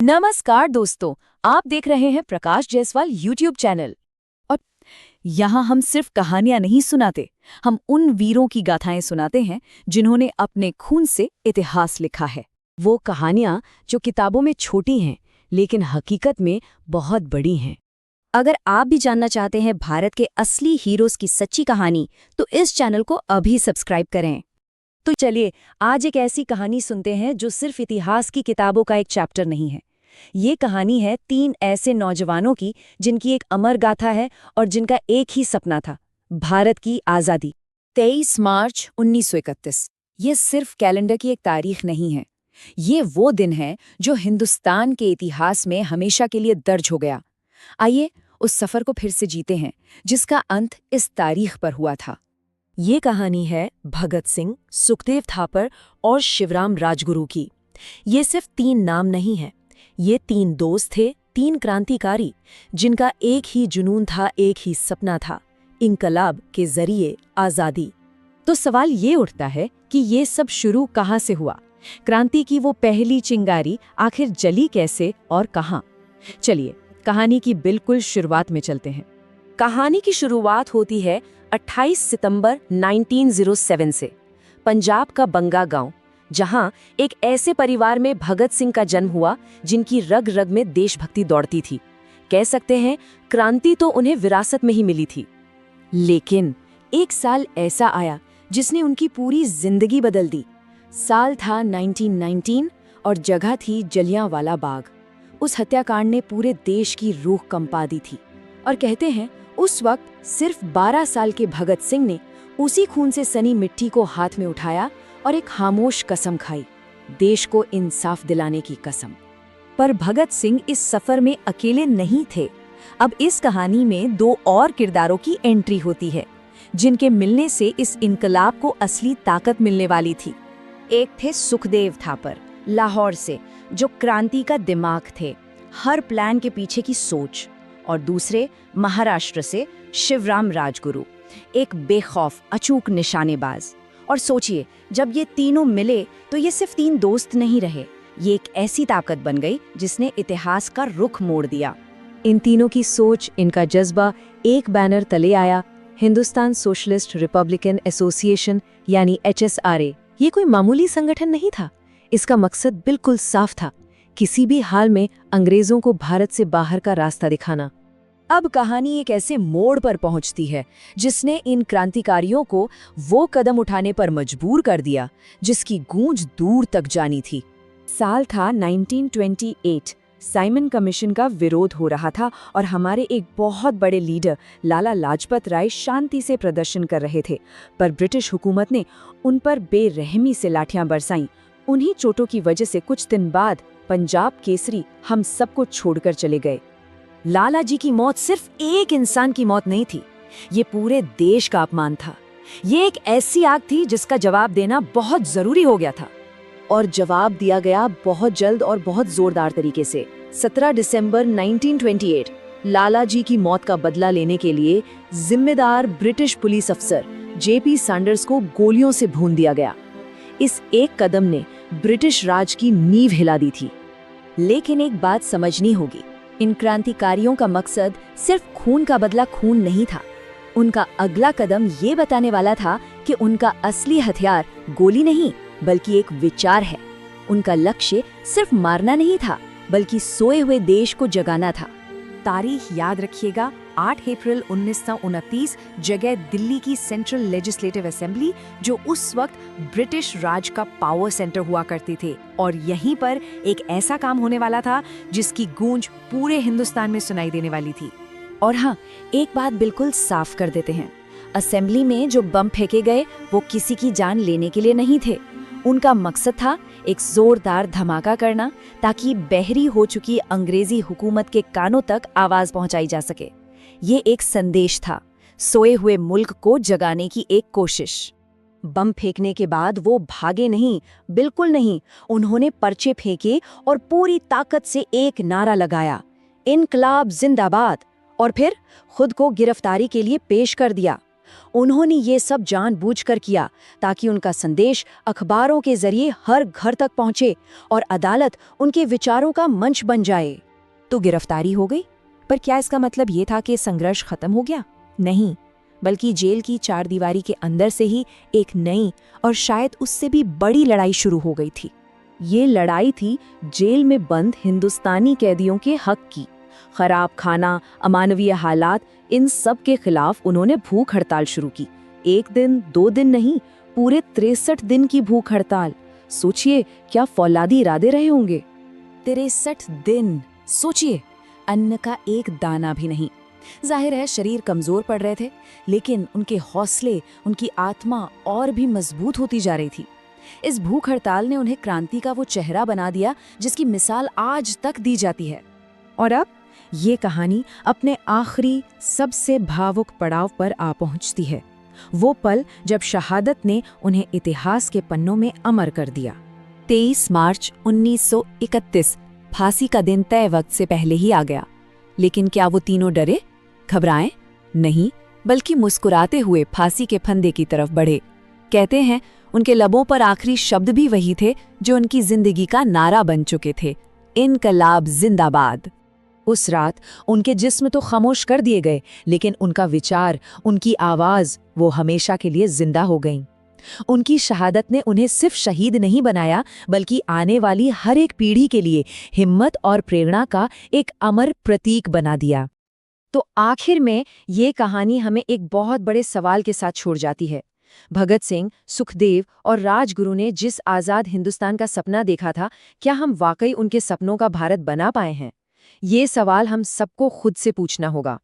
नमस्कार दोस्तों, आप देख रहे हैं प्रकाश जायसवाल यूट्यूब चैनल। और यहाँ हम सिर्फ कहानियां नहीं सुनाते, हम उन वीरों की गाथाएं सुनाते हैं जिन्होंने अपने खून से इतिहास लिखा है। वो कहानियां जो किताबों में छोटी हैं लेकिन हकीकत में बहुत बड़ी हैं। अगर आप भी जानना चाहते हैं भारत के असली हीरोज की सच्ची कहानी, तो इस चैनल को अभी सब्सक्राइब करें। तो चलिए आज एक ऐसी कहानी सुनते हैं जो सिर्फ इतिहास की किताबों का एक चैप्टर नहीं है। ये कहानी है 3 ऐसे नौजवानों की जिनकी एक अमर गाथा है और जिनका एक ही सपना था, भारत की आज़ादी। 23 मार्च 1931। ये सिर्फ कैलेंडर की एक तारीख नहीं है, ये वो दिन है जो हिंदुस्तान के इतिहास में हमेशा के लिए दर्ज हो गया। आइए उस सफर को फिर से जीते हैं जिसका अंत इस तारीख पर हुआ था। ये कहानी है भगत सिंह, सुखदेव थापर और शिवराम राजगुरु की। ये सिर्फ 3 नाम नहीं है, ये 3 दोस्त थे, 3 क्रांतिकारी जिनका एक ही जुनून था, एक ही सपना था, इंकलाब के जरिए आज़ादी। तो सवाल ये उठता है कि ये सब शुरू कहाँ से हुआ? क्रांति की वो पहली चिंगारी आखिर जली कैसे और कहाँ? चलिए कहानी की बिल्कुल शुरुआत में चलते हैं। कहानी की शुरुआत होती है 28 सितंबर 1907 से, पंजाब का बंगा गांव, जहां एक ऐसे परिवार में भगत सिंह का जन्म हुआ जिनकी रग रग में देशभक्ति दौड़ती थी। कह सकते हैं क्रांति तो उन्हें विरासत में ही मिली थी। लेकिन एक साल ऐसा आया जिसने उनकी पूरी जिंदगी बदल दी। साल था 1919 और जगह थी जलियांवाला बाग। उस हत्याकांड ने पूरे देश की रूह कंपा दी थी। और कहते हैं उस वक्त सिर्फ 12 साल के भगत सिंह ने उसी खून से सनी मिट्टी को हाथ में उठाया और एक खामोश कसम खाई, देश को इंसाफ दिलाने की कसम। पर भगत सिंह इस सफर में अकेले नहीं थे। अब इस कहानी में 2 और किरदारों की एंट्री होती है जिनके मिलने से इस इनकलाब को असली ताकत मिलने वाली थी। एक थे सुखदेव थापर, लाहौर से, जो क्रांति का दिमाग थे, हर प्लान के पीछे की सोच। और दूसरे महाराष्ट्र से शिवराम राजगुरु, एक बेखौफ अचूक निशानेबाज। और सोचिए, जब ये तीनों मिले तो ये सिर्फ 3 दोस्त नहीं रहे, ये एक ऐसी ताकत बन गई जिसने इतिहास का रुख मोड़ दिया। इन तीनों की सोच, इनका जज्बा एक बैनर तले आया, हिंदुस्तान सोशलिस्ट रिपब्लिकन एसोसिएशन यानी HSRA। ये कोई मामूली संगठन नहीं था, इसका मकसद बिल्कुल साफ था, किसी भी हाल में अंग्रेजों को भारत से बाहर का रास्ता दिखाना। अब कहानी एक ऐसे मोड़ पर पहुंचती है जिसने इन क्रांतिकारियों को वो कदम उठाने पर मजबूर कर दिया जिसकी गूंज दूर तक जानी थी। साल था 1928। साइमन कमीशन का विरोध हो रहा था और हमारे एक बहुत बड़े लीडर लाला लाजपत राय शांति से प्रदर्शन कर रहे थे, पर ब्रिटिश हुकूमत ने उन पर बेरहमी से लाठियां बरसाईं। उन्हीं चोटों की वजह से कुछ दिन बाद पंजाब केसरी हम सबको छोड़कर चले गए। लाला जी की मौत सिर्फ एक इंसान की मौत नहीं थी, ये पूरे देश का अपमान था। ये एक ऐसी आग थी जिसका जवाब देना बहुत जरूरी हो गया था। और जवाब दिया गया बहुत जल्द और बहुत जोरदार तरीके से। 17 दिसंबर 1928 लाला जी की मौत का बदला लेने के लिए जिम्मेदार ब्रिटिश पुलिस अफसर JP सैंडर्स को गोलियों से भून दिया गया। इस एक कदम ने ब्रिटिश राज की नींव हिला दी थी। लेकिन एक बात समझनी होगी, इन क्रांतिकारियों का मकसद सिर्फ खून का बदला खून नहीं था। उनका अगला कदम ये बताने वाला था कि उनका असली हथियार गोली नहीं बल्कि एक विचार है। उनका लक्ष्य सिर्फ मारना नहीं था बल्कि सोए हुए देश को जगाना था। तारीख याद रखिएगा, 8 अप्रैल 1929, जगह दिल्ली की सेंट्रल लेजिस्लेटिव असेंबली, जो उस वक्त ब्रिटिश राज का पावर सेंटर हुआ करती थी। और यहीं पर एक ऐसा काम होने वाला था जिसकी गूंज पूरे हिंदुस्तान में सुनाई देने वाली थी। और हाँ, एक बात बिल्कुल साफ कर देते हैं, असेंबली में जो बम फेंके गए वो किसी की जान लेने के लिए नहीं थे। उनका मकसद था एक जोरदार धमाका करना ताकि बहरी हो चुकी अंग्रेजी हुकूमत के कानों तक आवाज पहुंचाई जा सके। ये एक संदेश था, सोए हुए मुल्क को जगाने की एक कोशिश। बम फेंकने के बाद वो भागे नहीं, बिल्कुल नहीं। उन्होंने पर्चे फेंके और पूरी ताकत से एक नारा लगाया, इनकलाब जिंदाबाद। और फिर खुद को गिरफ्तारी के लिए पेश कर दिया। उन्होंने ये सब जानबूझकर किया ताकि उनका संदेश अखबारों के जरिए हर घर तक पहुंचे और अदालत उनके विचारों का मंच बन जाए। तो गिरफ्तारी हो गई, पर क्या इसका मतलब ये था कि संघर्ष खत्म हो गया? नहीं, बल्कि जेल की चारदीवारी के अंदर से ही एक नई और शायद उससे भी बड़ी लड़ाई शुरू हो गई थी। ये लड़ाई थी जेल में बंद हिंदुस्तानी कैदियों के हक की। खराब खाना, अमानवीय हालात, इन सब के खिलाफ उन्होंने भूख हड़ताल शुरू की। 1 दिन 2 दिन नहीं, पूरे 63 दिन की भूख हड़ताल। सोचिए क्या फौलादी इरादे रहे होंगे। 63 दिन, सोचिए, अन्न का एक दाना भी नहीं। जाहिर है शरीर कमजोर पड़ रहे थे, लेकिन उनके हौसले, उनकी आत्मा और भी मजबूत होती जा रही थी। इस भूख हड़ताल ने उन्हें क्रांति का वो चेहरा बना दिया जिसकी मिसाल आज तक दी जाती है। और अब ये कहानी अपने आखिरी सबसे भावुक पड़ाव पर आ पहुंचती है। वो पल जब शहादत ने उन्हें इतिहास के पन्नों में अमर कर दिया। 23 मार्च 1931, फांसी का दिन तय वक्त से पहले ही आ गया। लेकिन क्या वो तीनों डरे, घबराए? नहीं, बल्कि मुस्कुराते हुए फांसी के फंदे की तरफ बढ़े। कहते हैं उनके लबों पर आखिरी शब्द भी वही थे जो उनकी जिंदगी का नारा बन चुके थे, इनकलाब जिंदाबाद। उस रात उनके जिस्म तो खामोश कर दिए गए, लेकिन उनका विचार, उनकी आवाज, वो हमेशा के लिए जिंदा हो गईं। उनकी शहादत ने उन्हें सिर्फ शहीद नहीं बनाया, बल्कि आने वाली हर एक पीढ़ी के लिए हिम्मत और प्रेरणा का एक अमर प्रतीक बना दिया। तो आखिर में ये कहानी हमें एक बहुत बड़े सवाल के साथ छोड़ जाती है। भगत सिंह, सुखदेव और राजगुरु ने जिस आज़ाद हिंदुस्तान का सपना देखा था, क्या हम वाकई उनके सपनों का भारत बना पाए हैं? ये सवाल हम सबको खुद से पूछना होगा।